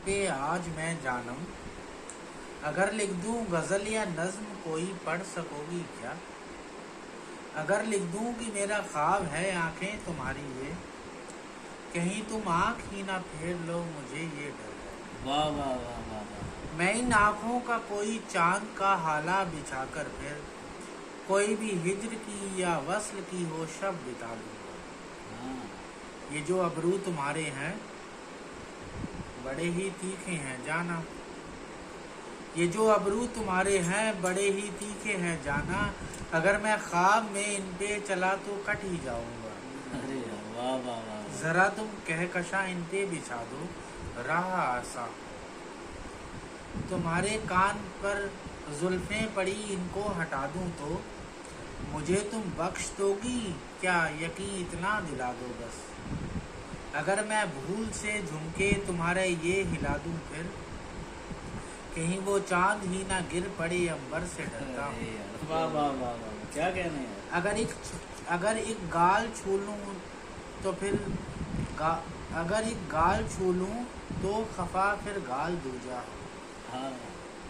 पे आज मैं जानम, अगर लिख दूं गज़ल या नज़्म कोई पढ़ सकोगी क्या? अगर लिख दूं कि मेरा ख्वाब है आंखें तुम्हारी ये, कहीं तुम आँख ही ना फेर लो मुझे ये डर है। वाह वाह वाह वाह वाह। मैं इन आँखों का कोई चांद का हाला बिछाकर फिर कोई भी हिज्र की या वस्ल की हो शब बिता लूंगा। हाँ, ये जो अबरू तुम्हारे हैं बड़े ही तीखे हैं जाना, ये जो अबरू तुम्हारे हैं बड़े ही तीखे हैं जाना, अगर मैं ख्वाब में इन पे चला तो कट ही जाऊंगा। अरे वाह वाह वाह वाह। जरा तुम कहकशा इन पे बिछा दो राह आसा, तुम्हारे कान पर जुल्फें पड़ी इनको हटा दूं तो मुझे तुम बख्श दोगी क्या? यकीन इतना दिला दो बस, अगर मैं भूल से झुमके तुम्हारे ये हिला दूं फिर कहीं वो चांद ही ना गिर पड़े अंबर से डरता हूँ। अरे यार, वाह वाह वाह वाह, क्या कहने यार। अगर एक गाल छू लूं तो फिर अगर एक गाल छू लूं तो खफा फिर गाल दूजा हो। हाँ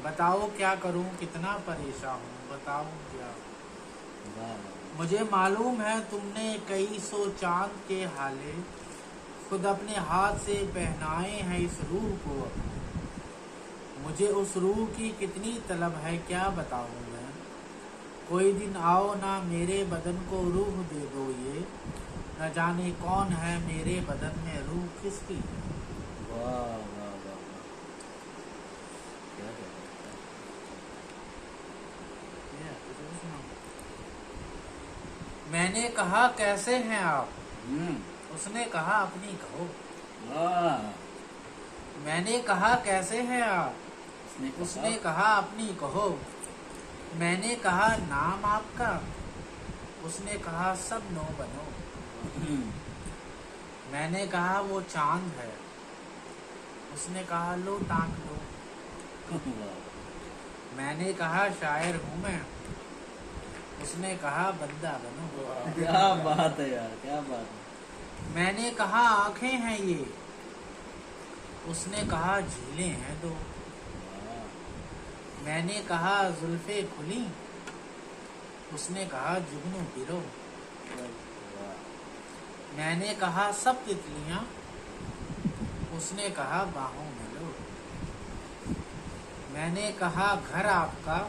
बताओ क्या करूं कितना परेशान हूँ, बताओ क्या। वाह वाह। मुझे मालूम है तुमने कई सौ चांद के हाले खुद अपने हाथ से पहनाए हैं इस रूह को अपनी, मुझे उस रूह की कितनी तलब है क्या बताऊं मैं। कोई दिन आओ ना मेरे बदन को रूह दे दो ये, न जाने कौन है मेरे बदन में रूह किसकी। वाह वाह वाह वाह, क्या कहने मैंने कहा कैसे हैं आप, यार। उसने कहा अपनी कहो। वाह। मैंने कहा कैसे हैं आप, उसने उसने कहा अपनी कहो। मैंने कहा नाम आपका, उसने कहा सब नो बनो। मैंने कहा वो चांद है, उसने कहा लो टांग लो। मैंने कहा शायर हूँ मैं, उसने कहा बंदा बनो। क्या बात है यार, क्या बात है। मैंने कहा आंखें हैं ये, उसने कहा झीलें हैं दो। मैंने कहा जुल्फे खुली, उसने कहा जुगनू गिरो। मैंने कहा सब तितलियां, उसने कहा बाहों में लो। मैंने कहा घर आपका,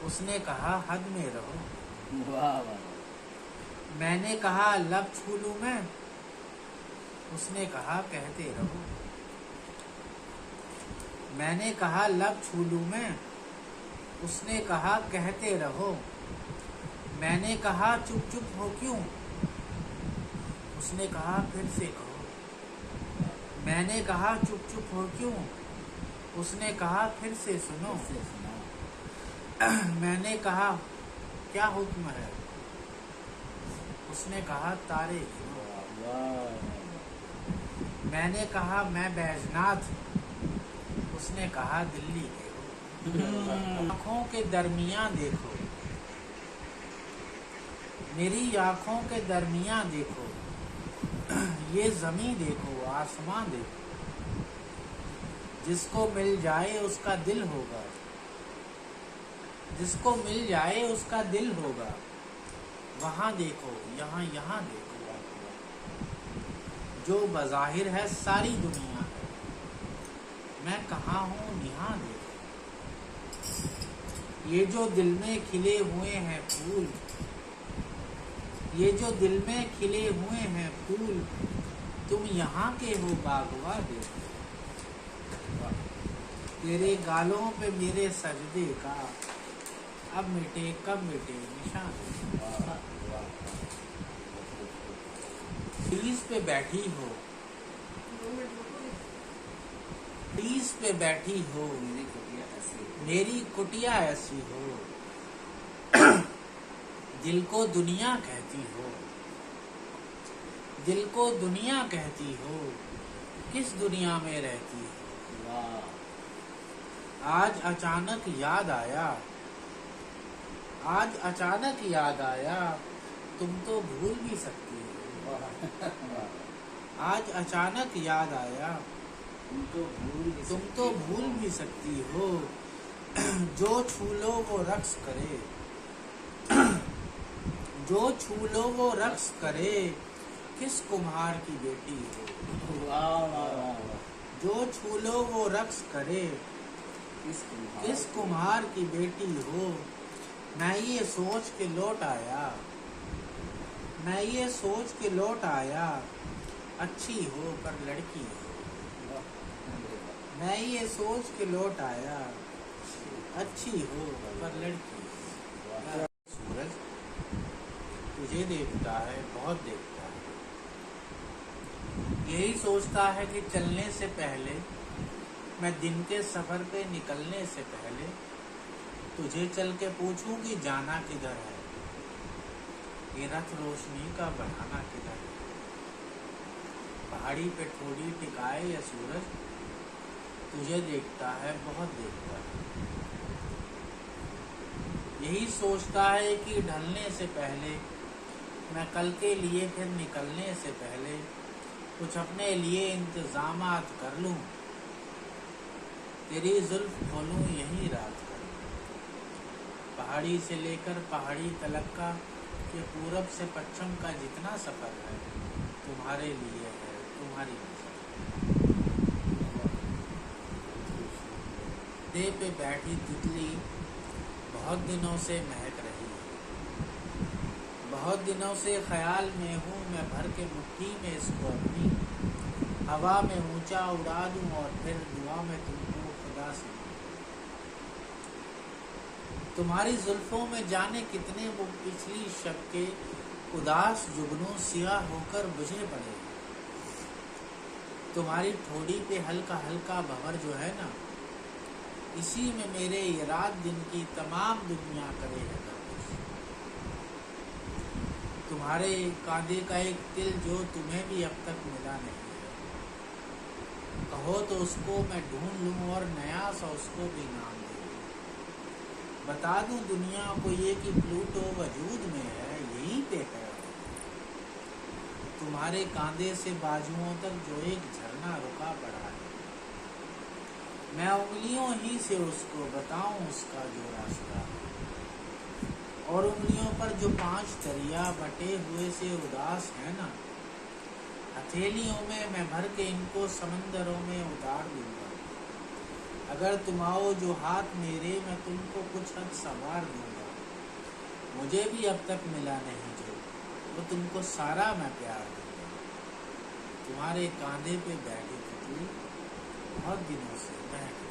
उसने कहा हद में रहो। वाह वाह। मैंने कहा लब छू लूं मैं, उसने कहा कहते रहो। मैंने कहा लब छू लूं मैं, उसने कहा कहते रहो। मैंने कहा चुप चुप हो क्यों, उसने कहा फिर से कहो। मैंने कहा चुप चुप हो क्यों, उसने कहा फिर से सुनो। मैंने कहा क्या हुक्म है, उसने कहा तारे गिनो। मैंने कहा मैं बैजनाथ, उसने कहा दिल्ली के। आँखों के दरमियान देखो, मेरी आँखों के दरमियान देखो, ये ज़मीं देखो आसमां देखो, जिसको मिल जाए उसका दिल होगा, जिसको मिल जाए उसका दिल होगा। वहाँ देखो यहाँ यहाँ देखो, जो बज़ाहिर है सारी दुनिया है, मैं कहाँ हूँ यहाँ देखो। ये जो दिल में खिले हुए हैं फूल, ये जो दिल में खिले हुए हैं फूल, तुम यहाँ के हो बागवा देखो। तेरे गालों पे मेरे सजदे का अब मिटे कब मिटे निशान। प्लीज पे बैठी हो, प्लीज पे बैठी हो, मेरी कुटिया ऐसी हो। दिल को दुनिया कहती हो, दिल को दुनिया कहती हो, किस दुनिया में रहती हो। आज अचानक याद आया, आज अचानक याद आया, तुम तो भूल भी सकती हो। आज अचानक याद आया, तुम तो भूल भी सकती हो। जो छू लो वो रक्स करे, जो छू लो वो रक्स करे, किस कुम्हार की बेटी हो। वाह वाह वाह वाह। जो छू लो वो रक्स करे, किस कुम्हार की बेटी हो। मैं ये सोच के लौट आया, मैं ये सोच के लौट आया, अच्छी हो पर लड़की हो। मैं ये सोच के लौट आया, अच्छी हो पर लड़की हो। सूरज तुझे देखता है, बहुत देखता है। यही सोचता है कि चलने से पहले, मैं दिन के सफर पे निकलने से पहले तुझे चल के पूछूं कि जाना किधर है, ये रथ रोशनी का बढ़ाना किधर है। पहाड़ी पे ठोड़ी टिकाए या सूरज तुझे देखता है, बहुत देखता है। यही सोचता है कि ढलने से पहले, मैं कल के लिए फिर निकलने से पहले कुछ अपने लिए इंतजामात कर लूं, तेरी जुल्फ खोलूं यही रात कर। पहाड़ी से लेकर पहाड़ी तलक का, ये पूरब से पश्चिम का जितना सफर है तुम्हारे लिए है, तुम्हारी नजर। दे पे बैठी तितली बहुत दिनों से महक रही है, बहुत दिनों से ख्याल में हूँ मैं भर के मुट्ठी में इसको अपनी, हवा में ऊंचा उड़ा दूं और फिर दुआ में तुमको खुदा से। तुम्हारी जुल्फों में जाने कितने वो पिछली शब के उदास जुगनू सियाह होकर बुझे पड़े। तुम्हारी ठोड़ी पे हल्का हल्का भंवर जो है ना, इसी में मेरे ये रात दिन की तमाम दुनिया करे है गर्दिश। तुम्हारे कांधे का एक तिल जो तुम्हें भी अब तक मिला नहीं है, कहो तो उसको मैं ढूंढ लूं और नया सा उसको भी नाम दे दूं। बता दूं दुनिया को ये कि प्लूटो वजूद में है, यहीं पे है। तुम्हारे कांधे से बाजुओं तक जो एक झरना रुका पड़ा है, मैं उंगलियों ही से उसको बताऊं उसका जो रास्ता है। और उंगलियों पर जो 5 दरिया बटे हुए से उदास है ना, हथेलियों में मैं भर के इनको समंदरों में उतार दूंगा। अगर तुम आओ जो हाथ मेरे, मैं तुमको कुछ हद सवार दूंगा। मुझे भी अब तक मिला नहीं जो, वो तुमको सारा मैं प्यार दूंगा। तुम्हारे कांधे पे बैठी तितली बहुत दिनों से महक